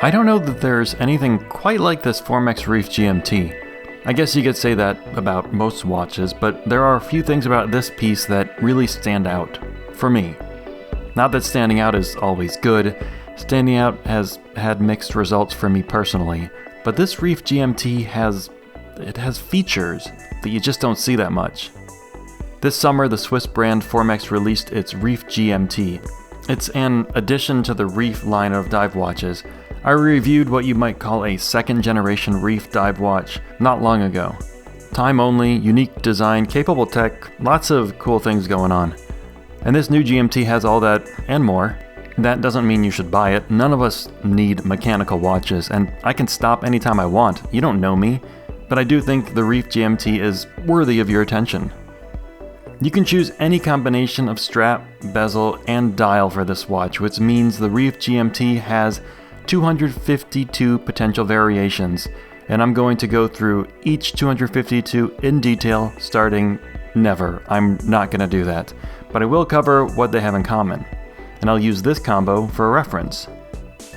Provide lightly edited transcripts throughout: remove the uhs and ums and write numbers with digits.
I don't know that there's anything quite like this Formex Reef GMT. I guess you could say that about most watches, but there are a few things about this piece that really stand out, for me. Not that standing out is always good, standing out has had mixed results for me personally, but this Reef GMT has features that you just don't see that much. This summer, the Swiss brand Formex released its Reef GMT. It's an addition to the Reef line of dive watches. I reviewed what you might call a second-generation Reef dive watch not long ago. Time only, unique design, capable tech, lots of cool things going on. And this new GMT has all that and more. That doesn't mean you should buy it. None of us need mechanical watches, and I can stop anytime I want. You don't know me, but I do think the Reef GMT is worthy of your attention. You can choose any combination of strap, bezel, and dial for this watch, which means the Reef GMT has 252 potential variations, and I'm going to go through each 252 in detail, starting never. I'm not going to do that, but I will cover what they have in common, and I'll use this combo for a reference.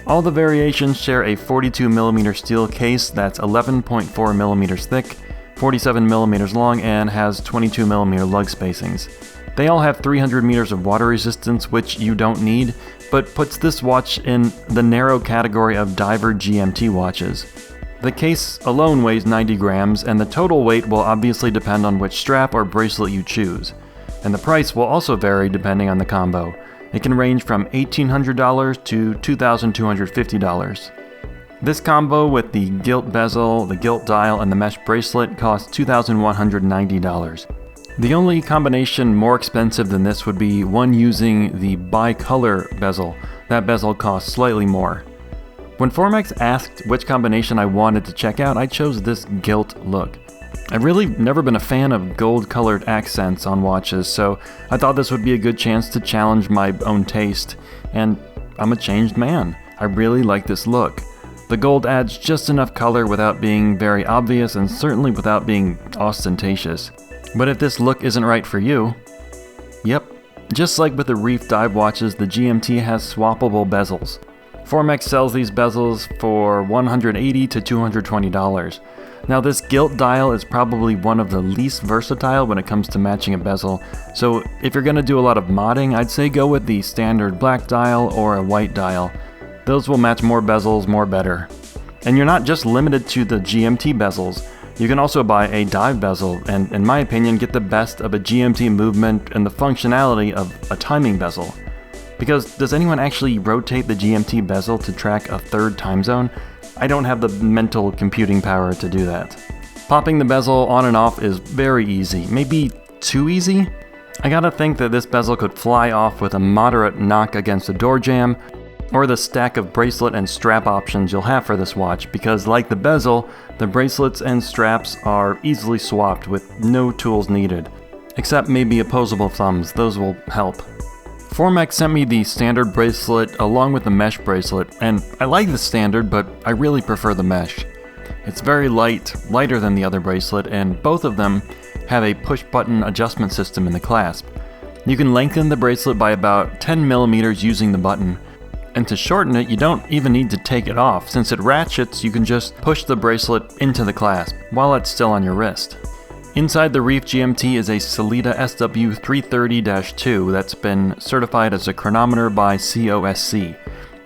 All the variations share a 42mm steel case that's 11.4mm thick, 47mm long, and has 22mm lug spacings. They all have 300 meters of water resistance, which you don't need, but puts this watch in the narrow category of diver GMT watches. The case alone weighs 90 grams, and the total weight will obviously depend on which strap or bracelet you choose. And the price will also vary depending on the combo. It can range from $1,800 to $2,250. This combo with the gilt bezel, the gilt dial, and the mesh bracelet costs $2,190. The only combination more expensive than this would be one using the bicolor bezel. That bezel costs slightly more. When Formex asked which combination I wanted to check out, I chose this gilt look. I've really never been a fan of gold-colored accents on watches, so I thought this would be a good chance to challenge my own taste, and I'm a changed man. I really like this look. The gold adds just enough color without being very obvious and certainly without being ostentatious. But if this look isn't right for you, yep, just like with the Reef dive watches, the GMT has swappable bezels. Formex sells these bezels for $180 to $220. Now this gilt dial is probably one of the least versatile when it comes to matching a bezel, so if you're going to do a lot of modding, I'd say go with the standard black dial or a white dial. Those will match more bezels more better. And you're not just limited to the GMT bezels. You can also buy a dive bezel and, in my opinion, get the best of a GMT movement and the functionality of a timing bezel. Because does anyone actually rotate the GMT bezel to track a third time zone? I don't have the mental computing power to do that. Popping the bezel on and off is very easy, maybe too easy? I gotta think that this bezel could fly off with a moderate knock against a door jamb, or the stack of bracelet and strap options you'll have for this watch, because like the bezel, the bracelets and straps are easily swapped with no tools needed. Except maybe opposable thumbs, those will help. Formex sent me the standard bracelet along with the mesh bracelet, and I like the standard, but I really prefer the mesh. It's very light, lighter than the other bracelet, and both of them have a push-button adjustment system in the clasp. You can lengthen the bracelet by about 10 millimeters using the button, and to shorten it, you don't even need to take it off. Since it ratchets, you can just push the bracelet into the clasp while it's still on your wrist. Inside the Reef GMT is a Sellita SW330-2 that's been certified as a chronometer by COSC.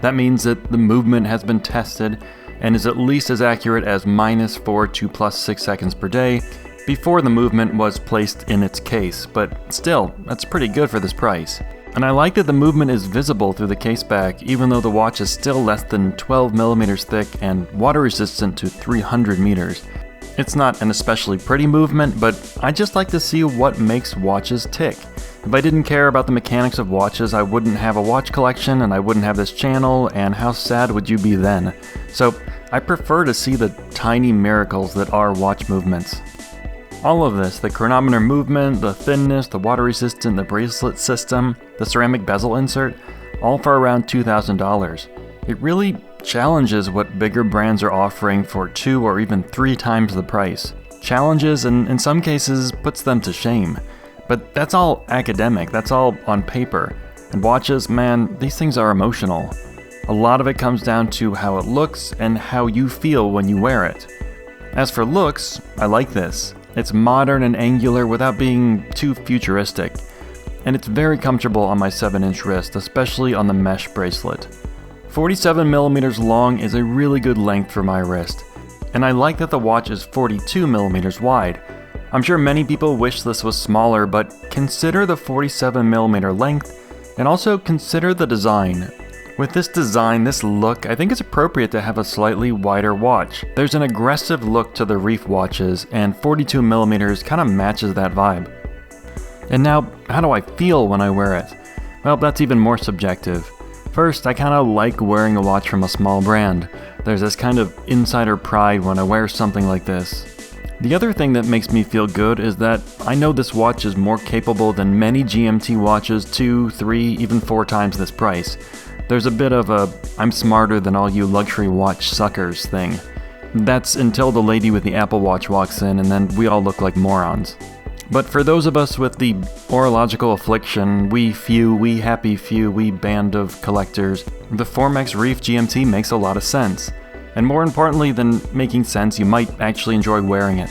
That means that the movement has been tested and is at least as accurate as -4 to +6 seconds per day before the movement was placed in its case, but still, that's pretty good for this price. And I like that the movement is visible through the case back, even though the watch is still less than 12 millimeters thick and water resistant to 300 meters. It's not an especially pretty movement, but I just like to see what makes watches tick. If I didn't care about the mechanics of watches, I wouldn't have a watch collection and I wouldn't have this channel, and how sad would you be then? So I prefer to see the tiny miracles that are watch movements. All of this, the chronometer movement, the thinness, the water resistant, the bracelet system, the ceramic bezel insert, all for around $2,000. It really challenges what bigger brands are offering for 2 or even 3 times the price. Challenges and in some cases puts them to shame. But that's all academic, that's all on paper. And watches, man, these things are emotional. A lot of it comes down to how it looks and how you feel when you wear it. As for looks, I like this. It's modern and angular without being too futuristic. And it's very comfortable on my 7-inch wrist, especially on the mesh bracelet. 47mm long is a really good length for my wrist, and I like that the watch is 42mm wide. I'm sure many people wish this was smaller, but consider the 47mm length, and also consider the design. With this design, this look, I think it's appropriate to have a slightly wider watch. There's an aggressive look to the Reef watches, and 42mm kind of matches that vibe. And now, how do I feel when I wear it? Well, that's even more subjective. First, I kinda like wearing a watch from a small brand. There's this kind of insider pride when I wear something like this. The other thing that makes me feel good is that I know this watch is more capable than many GMT watches 2, 3, even 4 times this price. There's a bit of a I'm smarter than all you luxury watch suckers thing. That's until the lady with the Apple Watch walks in and then we all look like morons. But for those of us with the orological affliction, we happy few, we band of collectors, the Formex Reef GMT makes a lot of sense. And more importantly than making sense, you might actually enjoy wearing it.